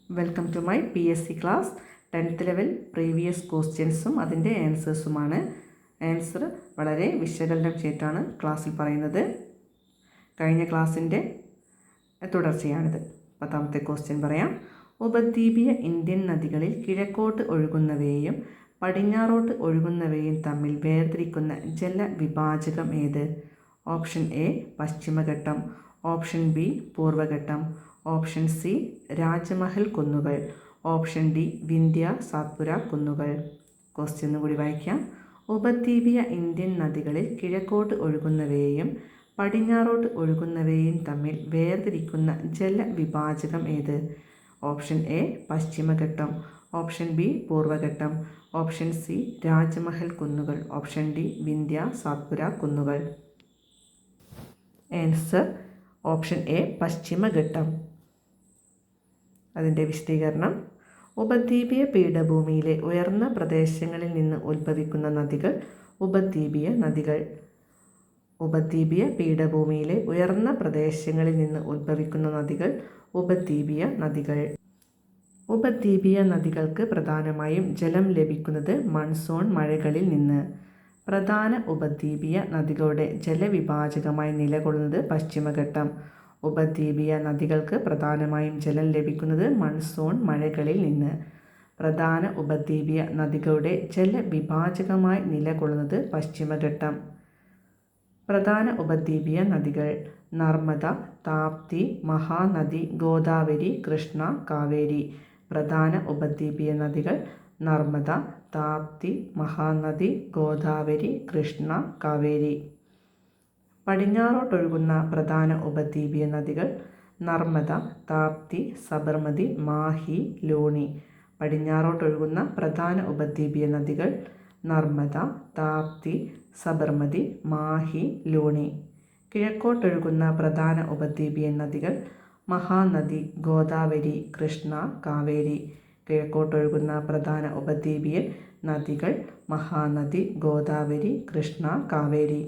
Welcome to my PSC class. 10th level previous ക്വസ്റ്റ്യൻസും അതിൻ്റെ ആൻസേഴ്സുമാണ്. Answer വളരെ വിശകലനം ചെയ്തിട്ടാണ് ക്ലാസ്സിൽ പറയുന്നത്. കഴിഞ്ഞ ക്ലാസ്സിൻ്റെ തുടർച്ചയാണിത്. 10ാമത്തെ ക്വസ്റ്റ്യൻ പറയാം. ഉപദ്വീപീയ ഇന്ത്യൻ നദികളിൽ കിഴക്കോട്ട് ഒഴുകുന്നവയെയും പടിഞ്ഞാറോട്ട് ഒഴുകുന്നവയും തമ്മിൽ വേർതിരിക്കുന്ന ജലവിഭാജകം ഏത്? ഓപ്ഷൻ എ പശ്ചിമഘട്ടം, ഓപ്ഷൻ ബി പൂർവഘട്ടം, ഓപ്ഷൻ സി രാജമഹൽ കുന്നുകൾ, ഓപ്ഷൻ ഡി വിന്ധ്യ സാത്പുര കുന്നുകൾ. ക്വസ്റ്റ്യൻ കൂടി വായിക്കാം. ഉപദ്വീപീയ ഇന്ത്യൻ നദികളിൽ കിഴക്കോട്ട് ഒഴുകുന്നവയെയും പടിഞ്ഞാറോട്ട് ഒഴുകുന്നവയും തമ്മിൽ വേർതിരിക്കുന്ന ജലവിഭാജകം ഏത്? ഓപ്ഷൻ എ പശ്ചിമഘട്ടം, ഓപ്ഷൻ ബി പൂർവഘട്ടം, ഓപ്ഷൻ സി രാജമഹൽ കുന്നുകൾ, ഓപ്ഷൻ ഡി വിന്ധ്യ സാത്പുര കുന്നുകൾ. ആൻസർ ഓപ്ഷൻ എ പശ്ചിമഘട്ടം. അതിൻ്റെ വിശദീകരണം: ഉപദ്വീപീയ പീഠഭൂമിയിലെ ഉയർന്ന പ്രദേശങ്ങളിൽ നിന്ന് ഉത്ഭവിക്കുന്ന നദികൾ ഉപദ്വീപീയ നദികൾ. ഉപദ്വീപീയ പീഠഭൂമിയിലെ ഉയർന്ന പ്രദേശങ്ങളിൽ നിന്ന് ഉത്ഭവിക്കുന്ന നദികൾ ഉപദ്വീപീയ നദികൾ. ഉപദ്വീപീയ നദികൾക്ക് പ്രധാനമായും ജലം ലഭിക്കുന്നത് മൺസൂൺ മഴകളിൽ നിന്ന്. പ്രധാന ഉപദ്വീപീയ നദികളുടെ ജലവിഭാജകമായി നിലകൊള്ളുന്നത് പശ്ചിമഘട്ടം. ഉപദ്വീപീയ നദികൾക്ക് പ്രധാനമായും ജലം ലഭിക്കുന്നത് മൺസൂൺ മഴകളിൽ നിന്ന്. പ്രധാന ഉപദ്വീപീയ നദികളുടെ ജലവിഭാജകമായി നിലകൊള്ളുന്നത് പശ്ചിമഘട്ടം. പ്രധാന ഉപദ്വീപീയ നദികൾ: നർമ്മദ, താപ്തി, മഹാനദി, ഗോദാവരി, കൃഷ്ണ, കാവേരി. പ്രധാന ഉപദ്വീപീയ നദികൾ: നർമ്മദ, താപ്തി, മഹാനദി, ഗോദാവരി, കൃഷ്ണ, കാവേരി. പടിഞ്ഞാറോട്ടൊഴുകുന്ന പ്രധാന ഉപദ്വീപീയ നദികൾ: നർമ്മദ, താപ്തി, സബർമതി, മാഹി, ലൂണി. പടിഞ്ഞാറോട്ടൊഴുകുന്ന പ്രധാന ഉപദ്വീപീയ നദികൾ: നർമ്മദ, താപ്തി, സബർമതി, മാഹി, ലൂണി. കിഴക്കോട്ടൊഴുകുന്ന പ്രധാന ഉപദ്വീപീയ നദികൾ: മഹാനദി, ഗോദാവരി, കൃഷ്ണ, കാവേരി. കിഴക്കോട്ടൊഴുകുന്ന പ്രധാന ഉപദ്വീപീയ നദികൾ: മഹാനദി, ഗോദാവരി, കൃഷ്ണ, കാവേരി.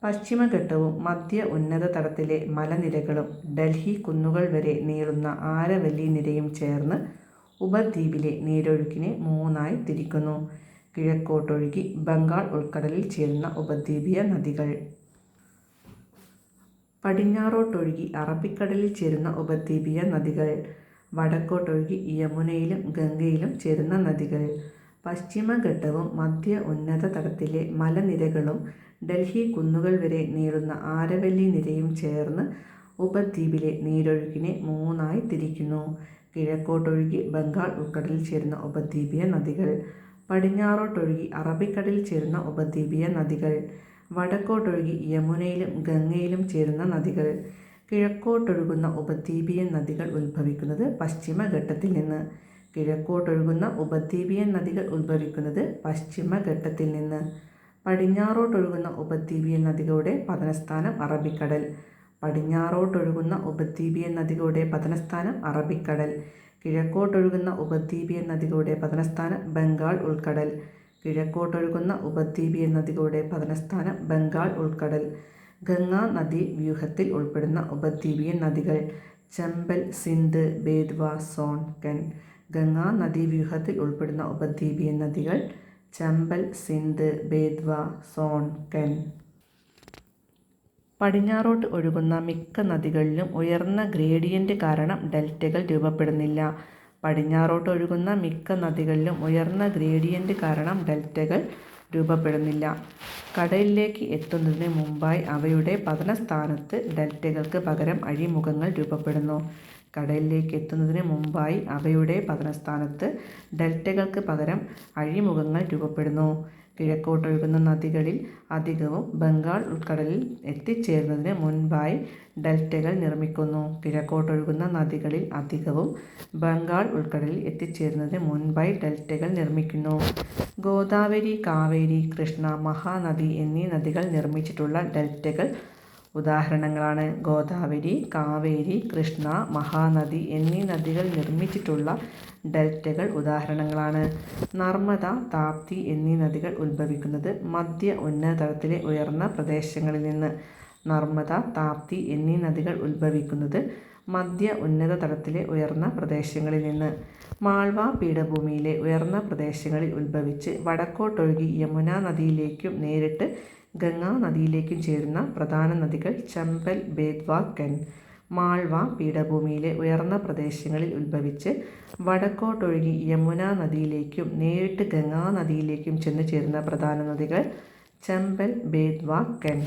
പശ്ചിമഘട്ടവും മധ്യ ഉന്നത തലത്തിലെ മലനിരകളും ഡൽഹി കുന്നുകൾ വരെ നീളുന്ന ആരവല്ലി നിരയും ചേർന്ന് ഉപദ്വീപിലെ നീരൊഴുക്കിനെ മൂന്നായി തിരിക്കുന്നു. കിഴക്കോട്ടൊഴുകി ബംഗാൾ ഉൾക്കടലിൽ ചേരുന്ന ഉപദ്വീപീയ നദികൾ. പടിഞ്ഞാറോട്ടൊഴുകി അറബിക്കടലിൽ ചേരുന്ന ഉപദ്വീപീയ നദികൾ. വടക്കോട്ടൊഴുകി യമുനയിലും ഗംഗയിലും ചേരുന്ന നദികൾ. പശ്ചിമഘട്ടവും മധ്യ ഉന്നത തലത്തിലെ മലനിരകളും ഡൽഹി കുന്നുകൾ വരെ നീളുന്ന ആരവല്ലി നിരയും ചേർന്ന് ഉപദ്വീപിലെ നീരൊഴുക്കിനെ മൂന്നായി തിരിക്കുന്നു. കിഴക്കോട്ടൊഴുകി ബംഗാൾ ഉൾക്കടലിൽ ചേരുന്ന ഉപദ്വീപീയ നദികൾ. പടിഞ്ഞാറോട്ടൊഴുകി അറബിക്കടലിൽ ചേരുന്ന ഉപദ്വീപീയ നദികൾ. വടക്കോട്ടൊഴുകി യമുനയിലും ഗംഗയിലും ചേരുന്ന നദികൾ. കിഴക്കോട്ടൊഴുകുന്ന ഉപദ്വീപീയ നദികൾ ഉത്ഭവിക്കുന്നത് പശ്ചിമഘട്ടത്തിൽ നിന്ന്. കിഴക്കോട്ടൊഴുകുന്ന ഉപദ്വീപീയ നദികൾ ഉത്ഭവിക്കുന്നത് പശ്ചിമഘട്ടത്തിൽ നിന്ന്. പടിഞ്ഞാറോട്ടൊഴുകുന്ന ഉപദ്വീപീയ നദികളുടെ പതനസ്ഥാനം അറബിക്കടൽ. പടിഞ്ഞാറോട്ടൊഴുകുന്ന ഉപദ്വീപീയ നദികളുടെ പതനസ്ഥാനം അറബിക്കടൽ. കിഴക്കോട്ടൊഴുകുന്ന ഉപദ്വീപീയ നദികളുടെ പതനസ്ഥാനം ബംഗാൾ ഉൾക്കടൽ. കിഴക്കോട്ടൊഴുകുന്ന ഉപദ്വീപീയ നദികളുടെ പതനസ്ഥാനം ബംഗാൾ ഉൾക്കടൽ. ഗംഗാ നദീ വ്യൂഹത്തിൽ ഉൾപ്പെടുന്ന ഉപദ്വീപീയ നദികൾ: ചമ്പൽ, സിന്ധ്, ബേത്വ, സോൺ, കെൻ. ഗംഗാ നദീ വ്യൂഹത്തിൽ ഉൾപ്പെടുന്ന ഉപദ്വീപീയ നദികൾ: ചമ്പൽ, സിന്ധ്, ബേത്വ, സോൺ, കെൻ. പടിഞ്ഞാറോട്ട് ഒഴുകുന്ന മിക്ക നദികളിലും ഉയർന്ന ഗ്രേഡിയൻ്റ് കാരണം ഡെൽറ്റകൾ രൂപപ്പെടുന്നില്ല. പടിഞ്ഞാറോട്ട് ഒഴുകുന്ന മിക്ക നദികളിലും ഉയർന്ന ഗ്രേഡിയൻ്റ് കാരണം ഡെൽറ്റകൾ രൂപപ്പെടുന്നില്ല. കടലിലേക്ക് എത്തുന്നതിന് മുമ്പായി അവയുടെ പതനസ്ഥാനത്ത് ഡെൽറ്റകൾക്ക് പകരം അഴിമുഖങ്ങൾ രൂപപ്പെടുന്നു. കടലിലേക്ക് എത്തുന്നതിന് മുമ്പായി അവയുടെ പതനസ്ഥാനത്ത് ഡെൽറ്റകൾക്ക് പകരം അഴിമുഖങ്ങൾ രൂപപ്പെടുന്നു. കിഴക്കോട്ടൊഴുകുന്ന നദികളിൽ അധികവും ബംഗാൾ ഉൾക്കടലിൽ എത്തിച്ചേരുന്നതിന് മുൻപായി ഡെൽറ്റകൾ നിർമ്മിക്കുന്നു. കിഴക്കോട്ടൊഴുകുന്ന നദികളിൽ അധികവും ബംഗാൾ ഉൾക്കടലിൽ എത്തിച്ചേരുന്നതിന് മുൻപായി ഡെൽറ്റകൾ നിർമ്മിക്കുന്നു. ഗോദാവരി, കാവേരി, കൃഷ്ണ, മഹാനദി എന്നീ നദികൾ നിർമ്മിച്ചിട്ടുള്ള ഡെൽറ്റകൾ ഉദാഹരണങ്ങളാണ്. ഗോദാവരി, കാവേരി, കൃഷ്ണ, മഹാനദി എന്നീ നദികൾ നിർമ്മിച്ചിട്ടുള്ള ഡെൽറ്റകൾ ഉദാഹരണങ്ങളാണ്. നർമ്മദ, താപ്തി എന്നീ നദികൾ ഉത്ഭവിക്കുന്നത് മധ്യ ഉന്നത തലത്തിലെ ഉയർന്ന പ്രദേശങ്ങളിൽ നിന്ന്. നർമ്മദ, താപ്തി എന്നീ നദികൾ ഉത്ഭവിക്കുന്നത് മധ്യ ഉന്നത തലത്തിലെ ഉയർന്ന പ്രദേശങ്ങളിൽ നിന്ന്. മാൾവ പീഠഭൂമിയിലെ ഉയർന്ന പ്രദേശങ്ങളിൽ ഉത്ഭവിച്ച് വടക്കോട്ടൊഴുകി യമുനാ നദിയിലേക്കും നേരിട്ട് ഗംഗാ നദിയിലേക്കും ചേരുന്ന പ്രധാന നദികൾ ചമ്പൽ, ബേത്വ, കെൻ. മാൾവ പീഠഭൂമിയിലെ ഉയർന്ന പ്രദേശങ്ങളിൽ ഉത്ഭവിച്ച് വടക്കോട്ടൊഴുകി യമുനാ നദിയിലേക്കും നേരിട്ട് ഗംഗാ നദിയിലേക്കും ചെന്നു ചേരുന്ന പ്രധാന നദികൾ ചമ്പൽ, ബേത്വ, കെൻ.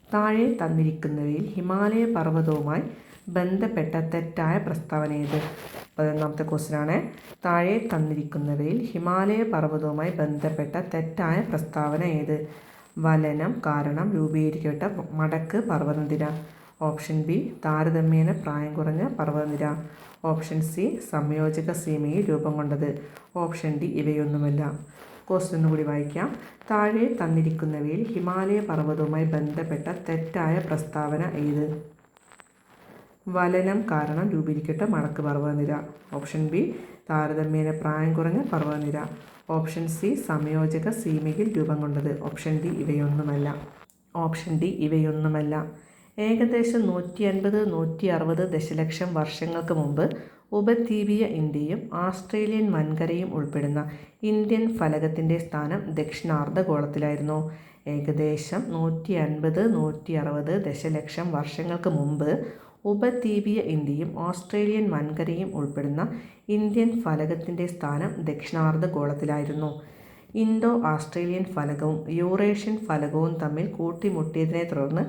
താഴെ തന്നിരിക്കുന്നവയിൽ ഹിമാലയ പർവ്വതവുമായി ബന്ധപ്പെട്ട തെറ്റായ പ്രസ്താവന ഏത്? 11ാമത്തെ ക്വസ്റ്റ്യനാണ്. താഴെ തന്നിരിക്കുന്നവയിൽ ഹിമാലയ പർവ്വതവുമായി ബന്ധപ്പെട്ട തെറ്റായ പ്രസ്താവന ഏത്? വലനം കാരണം രൂപീകരിക്കപ്പെട്ട മടക്ക് പർവ്വതനിര. ഓപ്ഷൻ ബി താരതമ്യേന പ്രായം കുറഞ്ഞ പർവ്വതനിര. ഓപ്ഷൻ സി സംയോജക സീമയിൽ രൂപം കൊണ്ടത്. Option D ഇവയൊന്നുമല്ല. ക്വസ്റ്റ്യൻ കൂടി വായിക്കാം. താഴെ തന്നിരിക്കുന്നവയിൽ ഹിമാലയ പർവ്വതവുമായി ബന്ധപ്പെട്ട തെറ്റായ പ്രസ്താവന ഏത്? വലനം കാരണം രൂപീകരിക്കപ്പെട്ട മടക്ക് പർവ്വതനിര. ഓപ്ഷൻ ബി താരതമ്യേന പ്രായം കുറഞ്ഞ പർവ്വതനിര. ഓപ്ഷൻ സി സംയോജക സീമയിൽ രൂപം കൊണ്ടത്. ഓപ്ഷൻ ഡി ഇവയൊന്നുമല്ല. ഓപ്ഷൻ ഡി ഇവയൊന്നുമല്ല. ഏകദേശം 150-160 ദശലക്ഷം വർഷങ്ങൾക്ക് മുമ്പ് ഉപദ്വീപീയ ഇന്ത്യയും ആസ്ട്രേലിയൻ വൻകരയും ഉൾപ്പെടുന്ന ഇന്ത്യൻ ഫലകത്തിൻ്റെ സ്ഥാനം ദക്ഷിണാർദ്ധഗോളത്തിലായിരുന്നു. ഏകദേശം 150-160 ദശലക്ഷം വർഷങ്ങൾക്ക് മുമ്പ് ഉപദ്വീപീയ ഇന്ത്യയും ഓസ്ട്രേലിയൻ വൻകരയും ഉൾപ്പെടുന്ന ഇന്ത്യൻ ഫലകത്തിൻ്റെ സ്ഥാനം ദക്ഷിണാർദ്ധഗോളത്തിലായിരുന്നു. ഇൻഡോ ആസ്ട്രേലിയൻ ഫലകവും യൂറേഷ്യൻ ഫലകവും തമ്മിൽ കൂട്ടിമുട്ടിയതിനെ തുടർന്ന്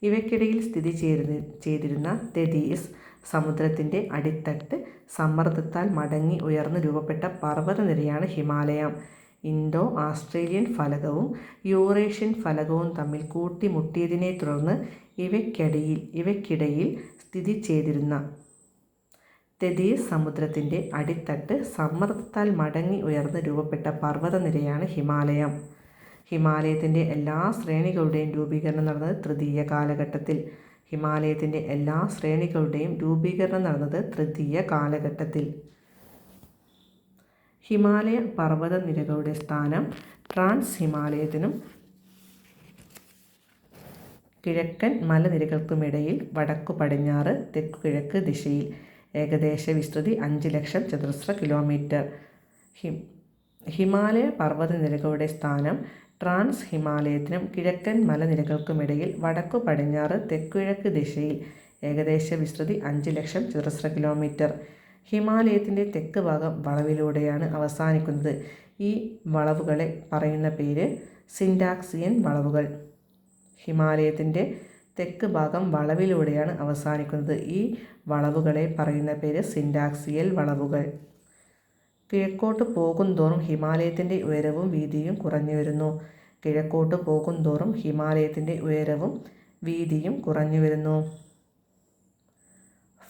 ഇവയ്ക്കിടയിൽ സ്ഥിതി ചെയ്തിരുന്ന തെഥീസ് സമുദ്രത്തിൻ്റെ അടിത്തട്ട് സമ്മർദ്ദത്താൽ മടങ്ങി ഉയർന്ന് രൂപപ്പെട്ട പർവ്വതനിരയാണ് ഹിമാലയം. ഇൻഡോ ആസ്ട്രേലിയൻ ഫലകവും യൂറേഷ്യൻ ഫലകവും തമ്മിൽ കൂട്ടിമുട്ടിയതിനെ തുടർന്ന് ഇവയ്ക്കിടയിൽ സ്ഥിതി ചെയ്തിരുന്ന തെഥീസ് സമുദ്രത്തിൻ്റെ അടിത്തട്ട് സമ്മർദ്ദത്താൽ മടങ്ങി ഉയർന്ന് രൂപപ്പെട്ട പർവ്വതനിരയാണ് ഹിമാലയം. ഹിമാലയത്തിൻ്റെ എല്ലാ ശ്രേണികളുടെയും രൂപീകരണം നടന്നത് തൃതീയ കാലഘട്ടത്തിൽ. ഹിമാലയത്തിൻ്റെ എല്ലാ ശ്രേണികളുടെയും രൂപീകരണം നടന്നത് തൃതീയ കാലഘട്ടത്തിൽ. ഹിമാലയ പർവ്വതനിരകളുടെ സ്ഥാനം ട്രാൻസ് ഹിമാലയത്തിനും കിഴക്കൻ മലനിരകൾക്കുമിടയിൽ വടക്കു പടിഞ്ഞാറ് തെക്കുകിഴക്ക് ദിശയിൽ. ഏകദേശ വിസ്തൃതി 5 ലക്ഷം ചതുരശ്ര കിലോമീറ്റർ. ഹിമാലയ പർവ്വതനിരകളുടെ സ്ഥാനം ട്രാൻസ് ഹിമാലയത്തിനും കിഴക്കൻ മലനിരകൾക്കുമിടയിൽ വടക്കു പടിഞ്ഞാറ് തെക്കുകിഴക്ക് ദിശയിൽ. ഏകദേശ വിസ്തൃതി 5 ലക്ഷം ചതുരശ്ര കിലോമീറ്റർ. ഹിമാലയത്തിൻ്റെ തെക്ക് ഭാഗം വളവിലൂടെയാണ് അവസാനിക്കുന്നത്. ഈ വളവുകളെ പറയുന്ന പേര് സിൻഡാക്സിയൻ വളവുകൾ. ഹിമാലയത്തിൻ്റെ തെക്ക് ഭാഗം വളവിലൂടെയാണ് അവസാനിക്കുന്നത്. ഈ വളവുകളെ പറയുന്ന പേര് സിൻഡാക്സിയൽ വളവുകൾ. കിഴക്കോട്ട് പോകുന്തോറും ഹിമാലയത്തിൻ്റെ ഉയരവും വീതിയും കുറഞ്ഞു വരുന്നു. കിഴക്കോട്ട് പോകുന്തോറും ഹിമാലയത്തിൻ്റെ ഉയരവും വീതിയും കുറഞ്ഞു വരുന്നു.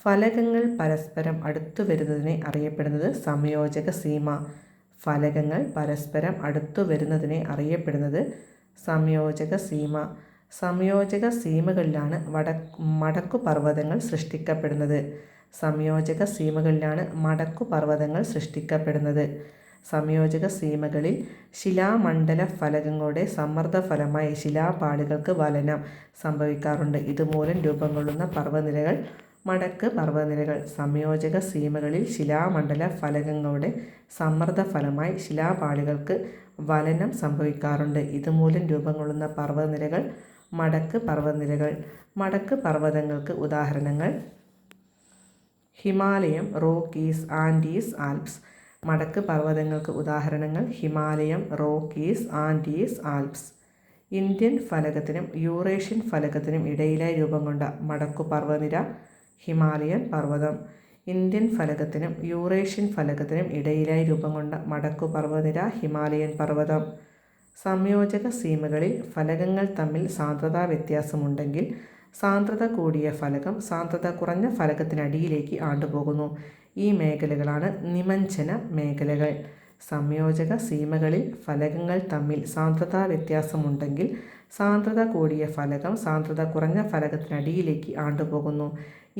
ഫലകങ്ങൾ പരസ്പരം അടുത്തു വരുന്നതിനെ അറിയപ്പെടുന്നത് സംയോജക സീമ. ഫലകങ്ങൾ പരസ്പരം അടുത്തു വരുന്നതിനെ അറിയപ്പെടുന്നത് സംയോജക സീമ. സംയോജക സീമകളിലാണ് മടക്കു പർവ്വതങ്ങൾ സൃഷ്ടിക്കപ്പെടുന്നത്. സംയോജക സീമകളിലാണ് മടക്കു പർവ്വതങ്ങൾ സൃഷ്ടിക്കപ്പെടുന്നത്. സംയോജക സീമകളിൽ ശിലാമണ്ഡല ഫലകങ്ങളുടെ സമ്മർദ്ദഫലമായി ശിലാപാളികൾക്ക് വലനം സംഭവിക്കാറുണ്ട്. ഇതുമൂലം രൂപം കൊള്ളുന്ന പർവ്വതനിരകൾ മടക്ക് പർവ്വതനിരകൾ. സംയോജക സീമകളിൽ ശിലാമണ്ഡല ഫലകങ്ങളുടെ സമ്മർദ്ദഫലമായി ശിലാപാളികൾക്ക് വലനം സംഭവിക്കാറുണ്ട്. ഇതുമൂലം രൂപം കൊള്ളുന്ന പർവ്വതനിരകൾ മടക്ക് പർവ്വതനിരകൾ. മടക്ക് പർവ്വതങ്ങൾക്ക് ഉദാഹരണങ്ങൾ ഹിമാലയം, റോക്കീസ്, ആൻഡീസ്, ആൽപ്സ്. മടക്ക് പർവ്വതങ്ങൾക്ക് ഉദാഹരണങ്ങൾ ഹിമാലയം, റോക്കീസ്, ആൻഡീസ്, ആൽപ്സ്. ഇന്ത്യൻ ഫലകത്തിനും യൂറേഷ്യൻ ഫലകത്തിനും ഇടയിലായി രൂപം കൊണ്ട മടക്കു പർവ്വതനിര ഹിമാലയൻ പർവ്വതം. ഇന്ത്യൻ ഫലകത്തിനും യൂറേഷ്യൻ ഫലകത്തിനും ഇടയിലായി രൂപം കൊണ്ട മടക്കു പർവ്വതനിര ഹിമാലയൻ പർവ്വതം. സംയോജക സീമകളിൽ ഫലകങ്ങൾ തമ്മിൽ സാന്ദ്രതാ വ്യത്യാസമുണ്ടെങ്കിൽ സാന്ദ്രത കൂടിയ ഫലകം സാന്ദ്രത കുറഞ്ഞ ഫലകത്തിനടിയിലേക്ക് ആണ്ടുപോകുന്നു. ഈ മേഖലകളാണ് നിമജ്ജന മേഖലകൾ. സംയോജക സീമകളിൽ ഫലകങ്ങൾ തമ്മിൽ സാന്ദ്രതാ വ്യത്യാസമുണ്ടെങ്കിൽ സാന്ദ്രത കൂടിയ ഫലകം സാന്ദ്രത കുറഞ്ഞ ഫലകത്തിനടിയിലേക്ക് ആണ്ടുപോകുന്നു.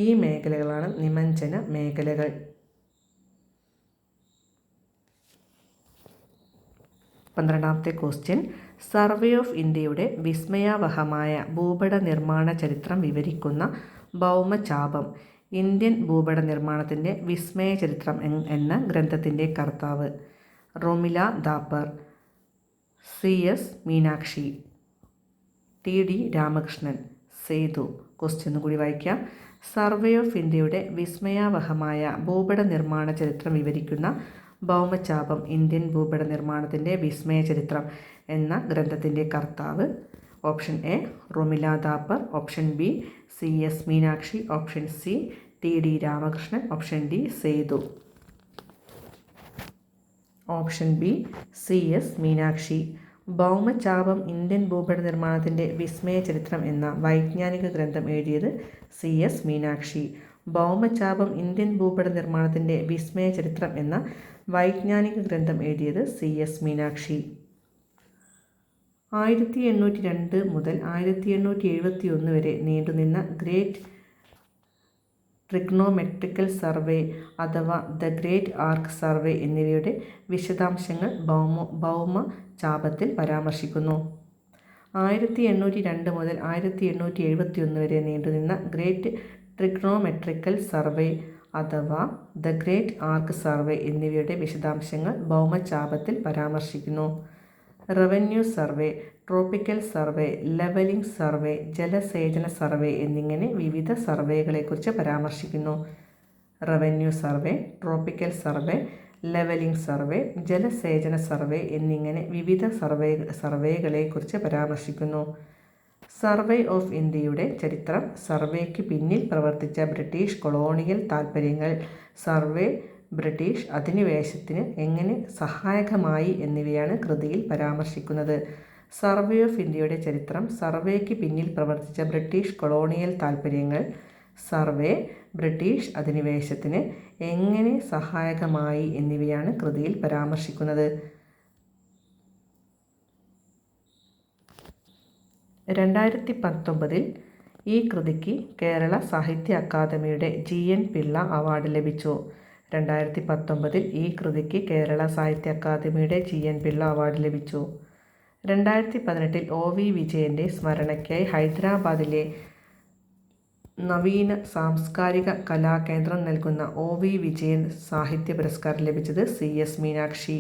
ഈ മേഖലകളാണ് നിമജ്ജന മേഖലകൾ. 12ാമത്തെ ക്വസ്റ്റ്യൻ. സർവേ ഓഫ് ഇന്ത്യയുടെ വിസ്മയാവഹമായ ഭൂപട നിർമ്മാണ ചരിത്രം വിവരിക്കുന്ന ഭൗമചാപം ഇന്ത്യൻ ഭൂപട നിർമ്മാണത്തിൻ്റെ വിസ്മയ ചരിത്രം എന്ന ഗ്രന്ഥത്തിൻ്റെ കർത്താവ്. Romila Thapar, CS Meenakshi, TD Ramakrishnan. Sethu. Question കൂടി വായിക്കാം. സർവേ ഓഫ് ഇന്ത്യയുടെ വിസ്മയാവഹമായ ഭൂപട നിർമ്മാണ ചരിത്രം വിവരിക്കുന്ന ഭൗമചാപം ഇന്ത്യൻ ഭൂപട നിർമ്മാണത്തിൻ്റെ വിസ്മയ ചരിത്രം എന്ന ഗ്രന്ഥത്തിൻ്റെ കർത്താവ്. Option A Romila Thapar, option B CS Meenakshi, option C TD Ramakrishnan, option D Sethu. Option B CS Meenakshi. ഭൗമചാപം ഇന്ത്യൻ ഭൂപട നിർമ്മാണത്തിൻ്റെ വിസ്മയ ചരിത്രം എന്ന വൈജ്ഞാനിക ഗ്രന്ഥം എഴുതിയത് CS മീനാക്ഷി. ഭൗമചാപം ഇന്ത്യൻ ഭൂപട നിർമ്മാണത്തിൻ്റെ വിസ്മയ ചരിത്രം എന്ന വൈജ്ഞാനിക ഗ്രന്ഥം എഴുതിയത് CS മീനാക്ഷി. 1802 മുതൽ 1871 വരെ നീണ്ടുനിന്ന ഗ്രേറ്റ് ട്രിഗ്നോമെട്രിക്കൽ സർവേ അഥവാ ദ ഗ്രേറ്റ് ആർക്ക് സർവേ എന്നിവയുടെ വിശദാംശങ്ങൾ ഭൗമചാപത്തിൽ പരാമർശിക്കുന്നു. 1802 മുതൽ 1871 വരെ നീണ്ടുനിന്ന ഗ്രേറ്റ് ട്രിഗ്നോമെട്രിക്കൽ സർവേ അഥവാ ദ ഗ്രേറ്റ് ആർക്ക് സർവേ എന്നിവയുടെ വിശദാംശങ്ങൾ ഭൗമചാപത്തിൽ പരാമർശിക്കുന്നു. Revenue survey, tropical survey, levelling survey, ജലസേചന സർവേ എന്നിങ്ങനെ വിവിധ സർവേകളെക്കുറിച്ച് പരാമർശിക്കുന്നു. Revenue survey, tropical survey, levelling survey, ജലസേചന സർവേ എന്നിങ്ങനെ വിവിധ സർവേകളെക്കുറിച്ച് പരാമർശിക്കുന്നു. സർവേ ഓഫ് ഇന്ത്യയുടെ ചരിത്രം, സർവേക്ക് പിന്നിൽ പ്രവർത്തിച്ച ബ്രിട്ടീഷ് കൊളോണിയൽ താൽപ്പര്യങ്ങൾ, സർവേ ബ്രിട്ടീഷ് അധിനിവേശത്തിന് എങ്ങനെ സഹായകമായി എന്നിവയാണ് കൃതിയിൽ പരാമർശിക്കുന്നത്. സർവേ ഓഫ് ഇന്ത്യയുടെ ചരിത്രം, സർവേക്ക് പിന്നിൽ പ്രവർത്തിച്ച ബ്രിട്ടീഷ് കൊളോണിയൽ താൽപ്പര്യങ്ങൾ, സർവേ ബ്രിട്ടീഷ് അധിനിവേശത്തിന് എങ്ങനെ സഹായകമായി എന്നിവയാണ് കൃതിയിൽ പരാമർശിക്കുന്നത്. 2019 ഈ കൃതിക്ക് കേരള സാഹിത്യ അക്കാദമിയുടെ GN പിള്ള അവാർഡ് ലഭിച്ചു. 2019 ഈ കൃതിക്ക് കേരള സാഹിത്യ അക്കാദമിയുടെ GN പിള്ള അവാർഡ് ലഭിച്ചു. 2018 OV വിജയൻ്റെ സ്മരണയ്ക്കായി ഹൈദരാബാദിലെ നവീന സാംസ്കാരിക കലാകേന്ദ്രം നൽകുന്ന OV വിജയൻ സാഹിത്യ പുരസ്കാരം ലഭിച്ചത് CS മീനാക്ഷി.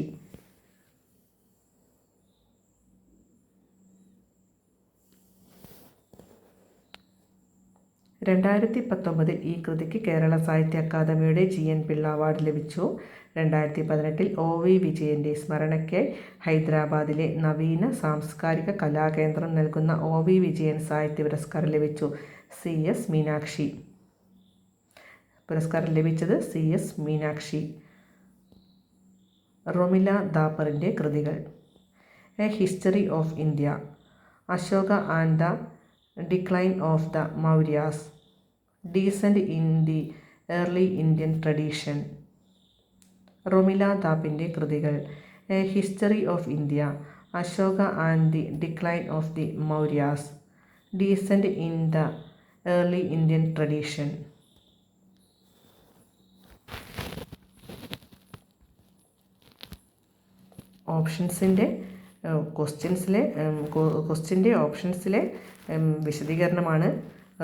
2019 ഈ കൃതിക്ക് കേരള സാഹിത്യ അക്കാദമിയുടെ GN പിള്ള അവാർഡ് ലഭിച്ചു. 2018 OV വിജയൻ്റെ സ്മരണയ്ക്കായി ഹൈദരാബാദിലെ നവീന സാംസ്കാരിക കലാകേന്ദ്രം നൽകുന്ന OV വിജയൻ സാഹിത്യ പുരസ്കാരം ലഭിച്ചു CS മീനാക്ഷി. പുരസ്കാരം ലഭിച്ചത് CS മീനാക്ഷി. റൊമില ദാപ്പറിൻ്റെ കൃതികൾ: a history of India, Ashoka and the decline of the Mauryas, descent in the early Indian tradition. Romila ദാപ്പിൻ്റെ കൃതികൾ: a history of India, Ashoka and the decline of the Mauryas, descent in the early Indian tradition. ഓപ്ഷൻസിൻ്റെ ക്വസ്റ്റ്യൻ്റെ ഓപ്ഷൻസിലെ വിശദീകരണമാണ്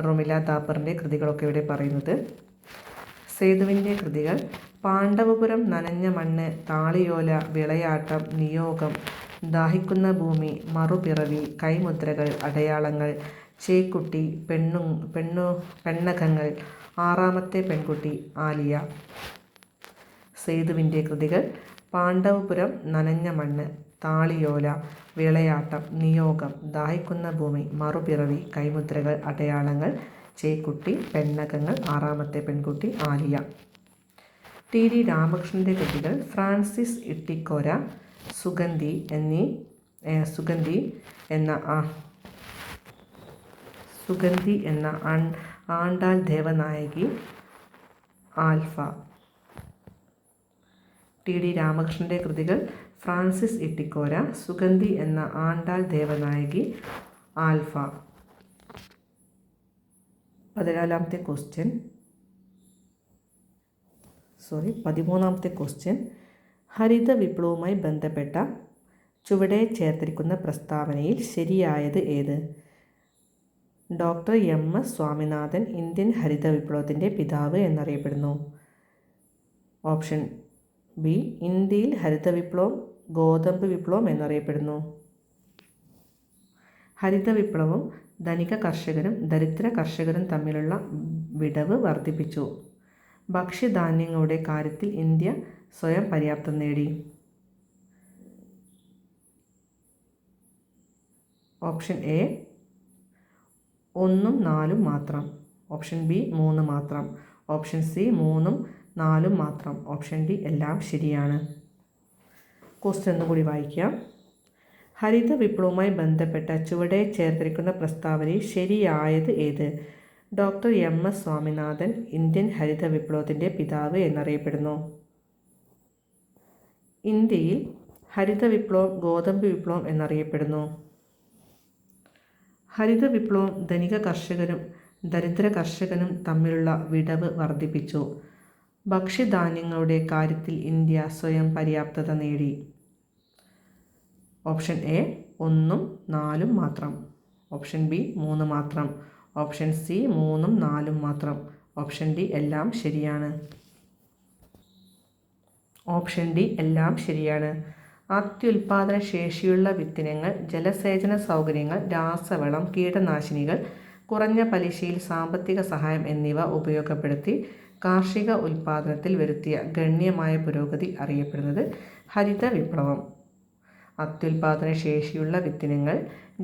റൊമില ദാപ്പറിൻ്റെ കൃതികളൊക്കെ ഇവിടെ പറയുന്നത്. സേതുവിൻ്റെ കൃതികൾ: പാണ്ഡവപുരം, നനഞ്ഞ മണ്ണ്, താളിയോല, വിളയാട്ടം, നിയോഗം, ദാഹിക്കുന്ന ഭൂമി, മറുപിറവി, കൈമുദ്രകൾ, അടയാളങ്ങൾ, ചേക്കുട്ടി, പെണ്ണകങ്ങൾ, ആറാമത്തെ പെൺകുട്ടി, ആലിയ. സേതുവിൻ്റെ കൃതികൾ: പാണ്ഡവപുരം, നനഞ്ഞ മണ്ണ്, താളിയോല, വിളയാട്ടം, നിയോഗം, ദാഹിക്കുന്ന ഭൂമി, മറുപിറവി, കൈമുദ്രകൾ, അടയാളങ്ങൾ, ചേക്കുട്ടി, പെണ്ണകങ്ങൾ, ആറാമത്തെ പെൺകുട്ടി, ആലിയ. TD രാമകൃഷ്ണൻ്റെ കൃതികൾ: ഫ്രാൻസിസ് ഇട്ടിക്കോര, സുഗന്ധി എന്ന ആണ്ടാൾ ദേവനായകി, ആൽഫ. TD രാമകൃഷ്ണൻ്റെ കൃതികൾ: ഫ്രാൻസിസ് ഇട്ടിക്കോര, സുഗന്ധി എന്ന ആണ്ടാൾ ദേവനായകി, ആൽഫ. 13ാമത്തെ ക്വസ്റ്റ്യൻ: ഹരിത വിപ്ലവവുമായി ബന്ധപ്പെട്ട ചുവടെ ചേർത്തിരിക്കുന്ന പ്രസ്താവനയിൽ ശരിയായത് ഏത്? Doctor M S. സ്വാമിനാഥൻ ഇന്ത്യൻ ഹരിത വിപ്ലവത്തിൻ്റെ പിതാവ് എന്നറിയപ്പെടുന്നു? Option B. ഇന്ത്യയിൽ ഹരിത വിപ്ലവം ഗോതമ്പ് വിപ്ലവം എന്നറിയപ്പെടുന്നു. ഹരിത വിപ്ലവം ധനിക കർഷകരും ദരിദ്ര കർഷകരും തമ്മിലുള്ള വിടവ് വർദ്ധിപ്പിച്ചു. ഭക്ഷ്യധാന്യങ്ങളുടെ കാര്യത്തിൽ ഇന്ത്യ സ്വയം പര്യാപ്തത നേടി. ഓപ്ഷൻ എ 1ഉം 4ഉം മാത്രം. ഓപ്ഷൻ ബി 3 മാത്രം. ഓപ്ഷൻ സി 3ഉം 4ഉം മാത്രം. ഓപ്ഷൻ ഡി എല്ലാം ശരിയാണ്. ക്വസ്റ്റ്യൻ ഒന്നുകൂടി വായിക്കാം. ഹരിത വിപ്ലവവുമായി ബന്ധപ്പെട്ട ചുവടെ ചേർത്തിരിക്കുന്ന പ്രസ്താവനയിൽ ശരിയായത് ഏത്? Doctor M S. സ്വാമിനാഥൻ ഇന്ത്യൻ ഹരിത വിപ്ലവത്തിൻ്റെ പിതാവ് എന്നറിയപ്പെടുന്നു. ഇന്ത്യയിൽ ഹരിത വിപ്ലവം ഗോതമ്പ് വിപ്ലവം എന്നറിയപ്പെടുന്നു. ഹരിത വിപ്ലവം ധനിക കർഷകരും ദരിദ്ര കർഷകനും തമ്മിലുള്ള വിടവ് വർദ്ധിപ്പിച്ചു. ഭക്ഷ്യധാന്യങ്ങളുടെ കാര്യത്തിൽ ഇന്ത്യ സ്വയം പര്യാപ്തത നേടി. ഓപ്ഷൻ എ 1ഉം 4ഉം മാത്രം. ഓപ്ഷൻ ബി 3 മാത്രം. ഓപ്ഷൻ സി 3ഉം 4ഉം മാത്രം. ഓപ്ഷൻ ഡി എല്ലാം ശരിയാണ്. ഓപ്ഷൻ ഡി എല്ലാം ശരിയാണ്. അത്യുൽപാദന ശേഷിയുള്ള വിത്തിനങ്ങൾ, ജലസേചന സൗകര്യങ്ങൾ, രാസവളം, കീടനാശിനികൾ, കുറഞ്ഞ പലിശയിൽ സാമ്പത്തിക സഹായം എന്നിവ ഉപയോഗപ്പെടുത്തി കാർഷിക ഉൽപാദനത്തിൽ വരുത്തിയ ഗണ്യമായ പുരോഗതി അറിയപ്പെടുന്നത് ഹരിത വിപ്ലവം. അത്യുൽപാദന ശേഷിയുള്ള വിത്തിനങ്ങൾ,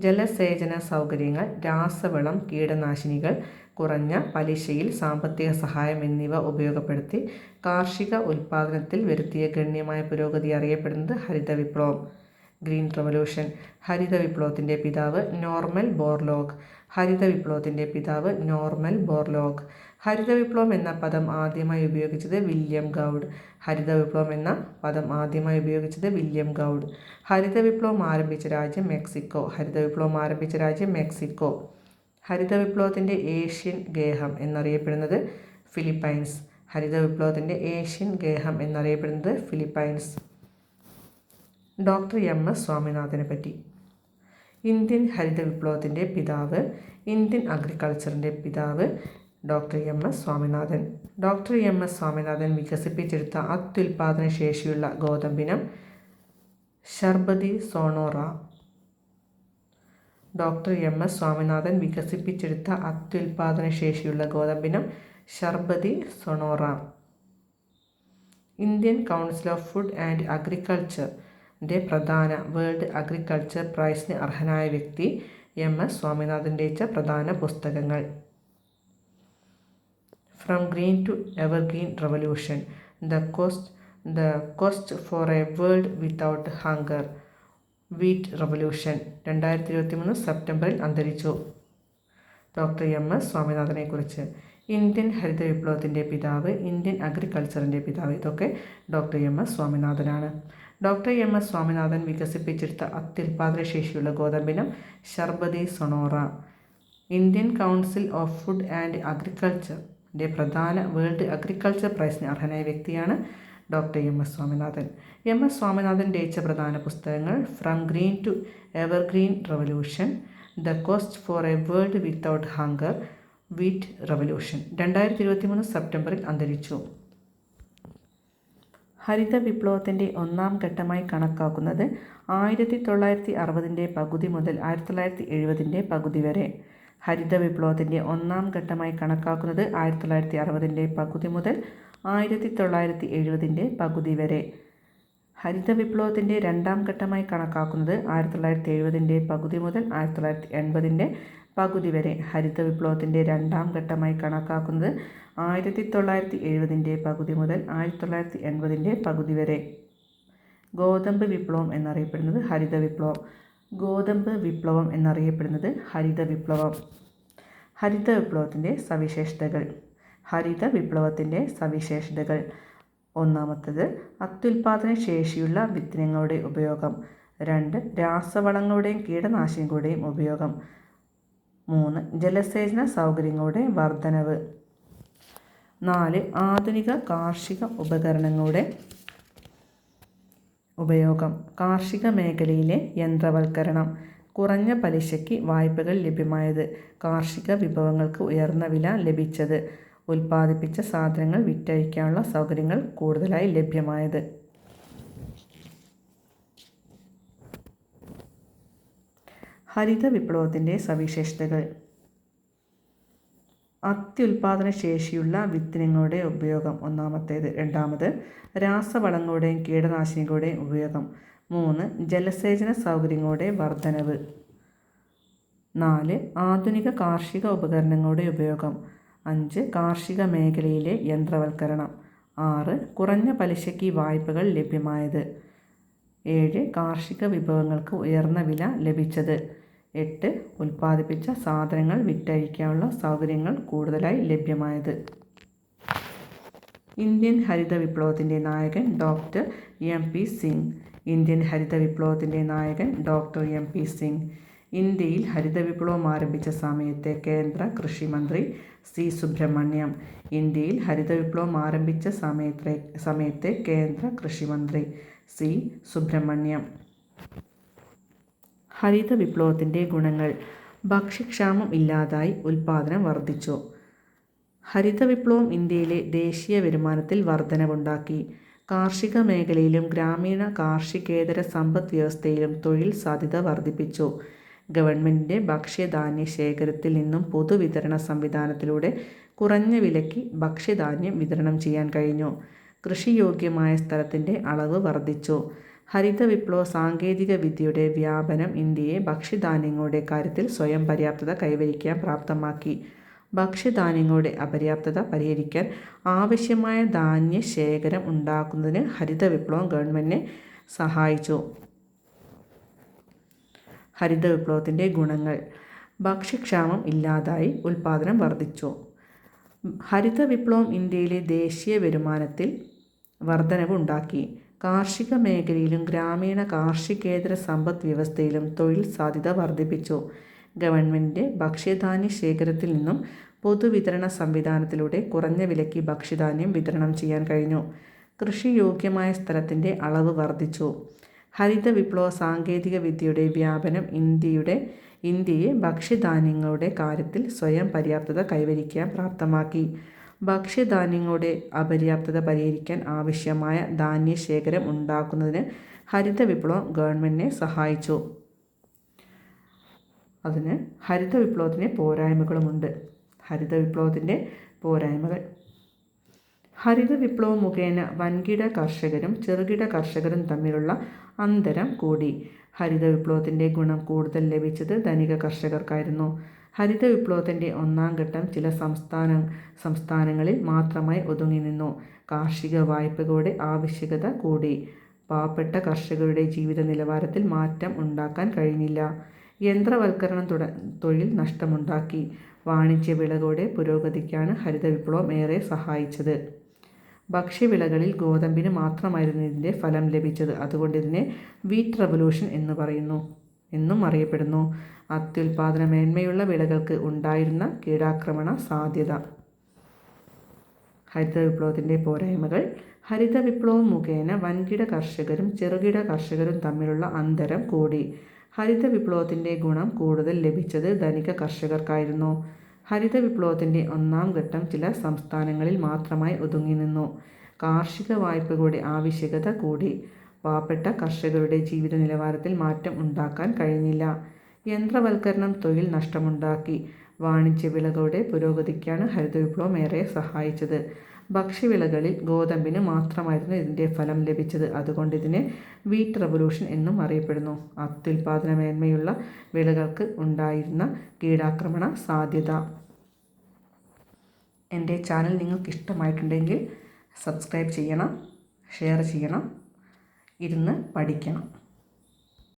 ജലസേചന സൗകര്യങ്ങൾ, രാസവളം, കീടനാശിനികൾ, കുറഞ്ഞ പലിശയിൽ സാമ്പത്തിക സഹായം എന്നിവ ഉപയോഗപ്പെടുത്തി കാർഷിക ഉൽപാദനത്തിൽ വരുത്തിയ ഗണ്യമായ പുരോഗതി അറിയപ്പെടുന്നത് ഹരിത വിപ്ലവം. Green revolution. ഹരിത വിപ്ലവത്തിൻ്റെ പിതാവ് നോർമൻ ബോർലോഗ്. ഹരിത വിപ്ലവത്തിൻ്റെ പിതാവ് നോർമൻ ബോർലോഗ്. ഹരിത വിപ്ലവം എന്ന പദം ആദ്യമായി ഉപയോഗിച്ചത് വില്യം ഗൗഡ്. ഹരിത വിപ്ലവം എന്ന പദം ആദ്യമായി ഉപയോഗിച്ചത് വില്യം ഗൗഡ്. ഹരിത വിപ്ലവം ആരംഭിച്ച രാജ്യം മെക്സിക്കോ. ഹരിത വിപ്ലവം ആരംഭിച്ച രാജ്യം മെക്സിക്കോ. ഹരിത വിപ്ലവത്തിൻ്റെ ഏഷ്യൻ ഗേഹം എന്നറിയപ്പെടുന്നത് ഫിലിപ്പൈൻസ്. ഹരിത വിപ്ലവത്തിൻ്റെ ഏഷ്യൻ ഗേഹം എന്നറിയപ്പെടുന്നത് ഫിലിപ്പൈൻസ്. ഡോക്ടർ എം.എസ്. സ്വാമിനാഥനെ പറ്റി. ഇന്ത്യൻ ഹരിത വിപ്ലവത്തിൻ്റെ പിതാവ്, ഇന്ത്യൻ അഗ്രികൾച്ചറിൻ്റെ പിതാവ് doctor M S. Swaminathan. Doctor M S. Swaminathan വികസിപ്പിച്ചെടുത്ത അത്യുൽപാദന ശേഷിയുള്ള ഗോതമ്പിനം ശർബതി സോണോറ. Doctor M S. സ്വാമിനാഥൻ വികസിപ്പിച്ചെടുത്ത അത്യുൽപാദന ശേഷിയുള്ള ഗോതമ്പിനം Sharbati Sonora. Indian council of food and അഗ്രികൾച്ചറിൻ്റെ പ്രധാന വേൾഡ് അഗ്രികൾച്ചർ പ്രൈസിന് അർഹനായ വ്യക്തി എം.എസ്. സ്വാമിനാഥൻ രചിച്ച പ്രധാന പുസ്തകങ്ങൾ: from green to evergreen revolution, the quest for a world without hunger, wheat revolution. 2023 സെപ്റ്റംബറിൽ അന്തരിച്ചു. ഡോക്ടർ എം.എസ്. സ്വാമിനാഥനെക്കുറിച്ച്. ഇന്ത്യൻ ഹരിത വിപ്ലവത്തിൻ്റെ പിതാവ്, ഇന്ത്യൻ അഗ്രികൾച്ചറിൻ്റെ പിതാവ്. ഇതൊക്കെ ഡോക്ടർ എം.എസ്. സ്വാമിനാഥനാണ്. Doctor M S. സ്വാമിനാഥൻ വികസിപ്പിച്ചെടുത്ത അത്യുൽപാദന ശേഷിയുള്ള ഗോതമ്പിനം Sharbati Sonora. Indian council of food and അഗ്രികൾച്ചറിൻ്റെ പ്രധാന വേൾഡ് അഗ്രികൾച്ചർ പ്രൈസിന് അർഹനായ വ്യക്തിയാണ് doctor M S. Swaminathan. M S. Swaminathan രചിച്ച പ്രധാന പുസ്തകങ്ങൾ: from green to evergreen revolution, the quest for a world without hunger, wheat revolution. 2023 സെപ്റ്റംബറിൽ അന്തരിച്ചു. ഹരിത വിപ്ലവത്തിൻ്റെ ഒന്നാം ഘട്ടമായി കണക്കാക്കുന്നത് 1960ൻ്റെ പകുതി മുതൽ 1970ൻ്റെ പകുതി വരെ. ഹരിത വിപ്ലവത്തിൻ്റെ ഒന്നാം ഘട്ടമായി കണക്കാക്കുന്നത് 1960ൻ്റെ പകുതി മുതൽ 1970ൻ്റെ പകുതി വരെ. ഹരിത വിപ്ലവത്തിൻ്റെ രണ്ടാം ഘട്ടമായി കണക്കാക്കുന്നത് 1970ൻ്റെ പകുതി മുതൽ 1980ൻ്റെ പകുതി വരെ. ഹരിത വിപ്ലവത്തിൻ്റെ രണ്ടാം ഘട്ടമായി കണക്കാക്കുന്നത് 1970ൻ്റെ പകുതി മുതൽ 1980ൻ്റെ പകുതി വരെ. ഗോതമ്പ് വിപ്ലവം എന്നറിയപ്പെടുന്നത് ഹരിത വിപ്ലവം. ഗോതമ്പ് വിപ്ലവം എന്നറിയപ്പെടുന്നത് ഹരിത വിപ്ലവം. ഹരിത വിപ്ലവത്തിൻ്റെ സവിശേഷതകൾ. ഹരിത വിപ്ലവത്തിൻ്റെ സവിശേഷതകൾ: ഒന്നാമത്തേത്, അത്യുൽപാദന ശേഷിയുള്ള വിത്തിനങ്ങളുടെ ഉപയോഗം. 2, രാസവളങ്ങളുടെയും കീടനാശിനികളുടെയും ഉപയോഗം. 3, ജലസേചന സൗകര്യങ്ങളുടെ വർധനവ്. 4, ആധുനിക കാർഷിക ഉപകരണങ്ങളുടെ ഉപയോഗം. കാർഷിക മേഖലയിലെ യന്ത്രവൽക്കരണം. കുറഞ്ഞ പലിശയ്ക്ക് വായ്പകൾ ലഭ്യമായത്. കാർഷിക വിഭവങ്ങൾക്ക് ഉയർന്ന വില ലഭിച്ചത്. ഉൽപ്പാദിപ്പിച്ച സാധനങ്ങൾ വിറ്റഴിക്കാനുള്ള സൗകര്യങ്ങൾ കൂടുതലായി ലഭ്യമായത്. ഹരിത വിപ്ലവത്തിൻ്റെ സവിശേഷതകൾ. അത്യുൽപാദന ശേഷിയുള്ള വിത്തിനങ്ങളുടെ ഉപയോഗം ഒന്നാമത്തേത്. രണ്ടാമത്, രാസവളങ്ങളുടെയും കീടനാശിനികളുടെയും ഉപയോഗം. 3. ജലസേചന സൗകര്യങ്ങളുടെ വർധനവ്. 4. ആധുനിക കാർഷിക ഉപകരണങ്ങളുടെ ഉപയോഗം. 5. കാർഷിക മേഖലയിലെ യന്ത്രവൽക്കരണം. 6. കുറഞ്ഞ പലിശയ്ക്ക് വായ്പകൾ ലഭ്യമായത്. 7. കാർഷിക വിഭവങ്ങൾക്ക് ഉയർന്ന വില ലഭിച്ചത്. 8. ഉൽപ്പാദിപ്പിച്ച സാധനങ്ങൾ വിറ്റഴിക്കാനുള്ള സൗകര്യങ്ങൾ കൂടുതലായി ലഭ്യമായത്. ഇന്ത്യൻ ഹരിത വിപ്ലവത്തിൻ്റെ നായകൻ doctor M P Singh. Indian ഹരിത വിപ്ലവത്തിൻ്റെ നായകൻ ഡോക്ടർ എം പി സിംഗ്. ഇന്ത്യയിൽ ഹരിത വിപ്ലവം ആരംഭിച്ച സമയത്തെ കേന്ദ്ര കൃഷി മന്ത്രി സി സുബ്രഹ്മണ്യം. ഇന്ത്യയിൽ ഹരിത വിപ്ലവം ആരംഭിച്ച സമയത്തെ കേന്ദ്ര കൃഷി മന്ത്രി സി സുബ്രഹ്മണ്യം. ഹരിത വിപ്ലവത്തിൻ്റെ ഗുണങ്ങൾ. ഭക്ഷ്യക്ഷാമം ഇല്ലാതായി, ഉൽപ്പാദനം വർദ്ധിച്ചു. ഹരിത വിപ്ലവം ഇന്ത്യയിലെ ദേശീയ വരുമാനത്തിൽ വർധനവുണ്ടാക്കി. കാർഷിക മേഖലയിലും ഗ്രാമീണ കാർഷികേതര സമ്പദ് വ്യവസ്ഥയിലും തൊഴിൽ സാധ്യത വർദ്ധിപ്പിച്ചു. ഗവൺമെൻറ്റിൻ്റെ ഭക്ഷ്യധാന്യ ശേഖരത്തിൽ നിന്നും പൊതുവിതരണ സംവിധാനത്തിലൂടെ കുറഞ്ഞ വിലയ്ക്ക് ഭക്ഷ്യധാന്യം വിതരണം ചെയ്യാൻ കഴിഞ്ഞു. കൃഷിയോഗ്യമായ സ്ഥലത്തിൻ്റെ അളവ് വർദ്ധിച്ചു. ഹരിത വിപ്ലവ സാങ്കേതിക വിദ്യയുടെ വ്യാപനം ഇന്ത്യയെ ഭക്ഷ്യധാന്യങ്ങളുടെ കാര്യത്തിൽ സ്വയം പര്യാപ്തത കൈവരിക്കാൻ പ്രാപ്തമാക്കി. ഭക്ഷ്യധാന്യങ്ങളുടെ അപര്യാപ്തത പരിഹരിക്കാൻ ആവശ്യമായ ധാന്യശേഖരം ഉണ്ടാക്കുന്നതിന് ഹരിത വിപ്ലവം ഗവൺമെൻറ്റിനെ സഹായിച്ചു. ഹരിത വിപ്ലവത്തിൻ്റെ ഗുണങ്ങൾ. ഭക്ഷ്യക്ഷാമം ഇല്ലാതായി, ഉൽപ്പാദനം വർദ്ധിച്ചു. ഹരിത വിപ്ലവം ഇന്ത്യയിലെ ദേശീയ വരുമാനത്തിൽ വർധനവ് ഉണ്ടാക്കി. കാർഷിക മേഖലയിലും ഗ്രാമീണ കാർഷികേതര സമ്പദ് വ്യവസ്ഥയിലും തൊഴിൽ സാധ്യത വർദ്ധിപ്പിച്ചു. ഗവൺമെൻറ്റിൻ്റെ ഭക്ഷ്യധാന്യ ശേഖരത്തിൽ നിന്നും പൊതുവിതരണ സംവിധാനത്തിലൂടെ കുറഞ്ഞ വിലയ്ക്ക് ഭക്ഷ്യധാന്യം വിതരണം ചെയ്യാൻ കഴിഞ്ഞു. കൃഷിയോഗ്യമായ സ്ഥലത്തിൻ്റെ അളവ് വർദ്ധിച്ചു. ഹരിത വിപ്ലവ സാങ്കേതിക വിദ്യയുടെ വ്യാപനം ഇന്ത്യയെ ഭക്ഷ്യധാന്യങ്ങളുടെ കാര്യത്തിൽ സ്വയം പര്യാപ്തത കൈവരിക്കാൻ പ്രാപ്തമാക്കി. ഭക്ഷ്യധാന്യങ്ങളുടെ അപര്യാപ്തത പരിഹരിക്കാൻ ആവശ്യമായ ധാന്യശേഖരം ഉണ്ടാക്കുന്നതിന് ഹരിത വിപ്ലവം ഗവൺമെൻറ്റിനെ സഹായിച്ചു. അതിന് ഹരിത വിപ്ലവത്തിന് പോരായ്മകളുമുണ്ട്. ഹരിത വിപ്ലവത്തിൻ്റെ പോരായ്മകൾ. ഹരിത വിപ്ലവം മുഖേന വൻകിട കർഷകരും ചെറുകിട കർഷകരും തമ്മിലുള്ള അന്തരം കൂടി. ഹരിത വിപ്ലവത്തിൻ്റെ ഗുണം കൂടുതൽ ലഭിച്ചത് ധനിക കർഷകർക്കായിരുന്നു. ഹരിത വിപ്ലവത്തിൻ്റെ ഒന്നാം ഘട്ടം ചില സംസ്ഥാനങ്ങളിൽ മാത്രമായി ഒതുങ്ങി നിന്നു. കാർഷിക വായ്പകളുടെ ആവശ്യകത കൂടി. പാവപ്പെട്ട കർഷകരുടെ ജീവിത നിലവാരത്തിൽ മാറ്റം ഉണ്ടാക്കാൻ കഴിഞ്ഞില്ല. യന്ത്രവൽക്കരണം തൊഴിൽ നഷ്ടമുണ്ടാക്കി. വാണിജ്യ വിളകളുടെ പുരോഗതിക്കാണ് ഹരിത വിപ്ലവം ഏറെ സഹായിച്ചത്. ഭക്ഷ്യവിളകളിൽ ഗോതമ്പിന് മാത്രമായിരുന്നു ഇതിൻ്റെ ഫലം ലഭിച്ചത്. അതുകൊണ്ട് ഇതിനെ വീറ്റ് റവല്യൂഷൻ എന്നും അറിയപ്പെടുന്നു. അത്യുൽപാദന മേന്മയുള്ള വിളകൾക്ക് ഉണ്ടായിരുന്ന കീടാക്രമണ സാധ്യത. ഹരിത വിപ്ലവത്തിൻ്റെ പോരായ്മകൾ. ഹരിത വിപ്ലവം മുഖേന വൻകിട കർഷകരും ചെറുകിട കർഷകരും തമ്മിലുള്ള അന്തരം കൂടി. ഹരിത വിപ്ലവത്തിൻ്റെ ഗുണം കൂടുതൽ ലഭിച്ചത് ധനിക കർഷകർക്കായിരുന്നു. ഹരിത വിപ്ലവത്തിൻ്റെ ഒന്നാം ഘട്ടം ചില സംസ്ഥാനങ്ങളിൽ മാത്രമായി ഒതുങ്ങി നിന്നു. കാർഷിക വായ്പകളുടെ ആവശ്യകത കൂടി. പാവപ്പെട്ട കർഷകരുടെ ജീവിത നിലവാരത്തിൽ മാറ്റം ഉണ്ടാക്കാൻ കഴിഞ്ഞില്ല. യന്ത്രവൽക്കരണം തൊഴിൽ നഷ്ടമുണ്ടാക്കി. വാണിജ്യ വിളകളുടെ പുരോഗതിക്കാണ് ഹരിത വിപ്ലവം ഏറെ സഹായിച്ചത്. ഭക്ഷ്യവിളകളിൽ ഗോതമ്പിന് മാത്രമായിരുന്നു ഇതിൻ്റെ ഫലം ലഭിച്ചത്. അതുകൊണ്ട് ഇതിനെ വീറ്റ് റവല്യൂഷൻ എന്നും അറിയപ്പെടുന്നു. അത്യുൽപാദന മേന്മയുള്ള വിളകൾക്ക് ഉണ്ടായിരുന്ന കീടാക്രമണ സാധ്യത. എൻ്റെ ചാനൽ നിങ്ങൾക്ക് ഇഷ്ടമായിട്ടുണ്ടെങ്കിൽ സബ്സ്ക്രൈബ് ചെയ്യണം, ഷെയർ ചെയ്യണം, ഇരുന്ന് പഠിക്കണം.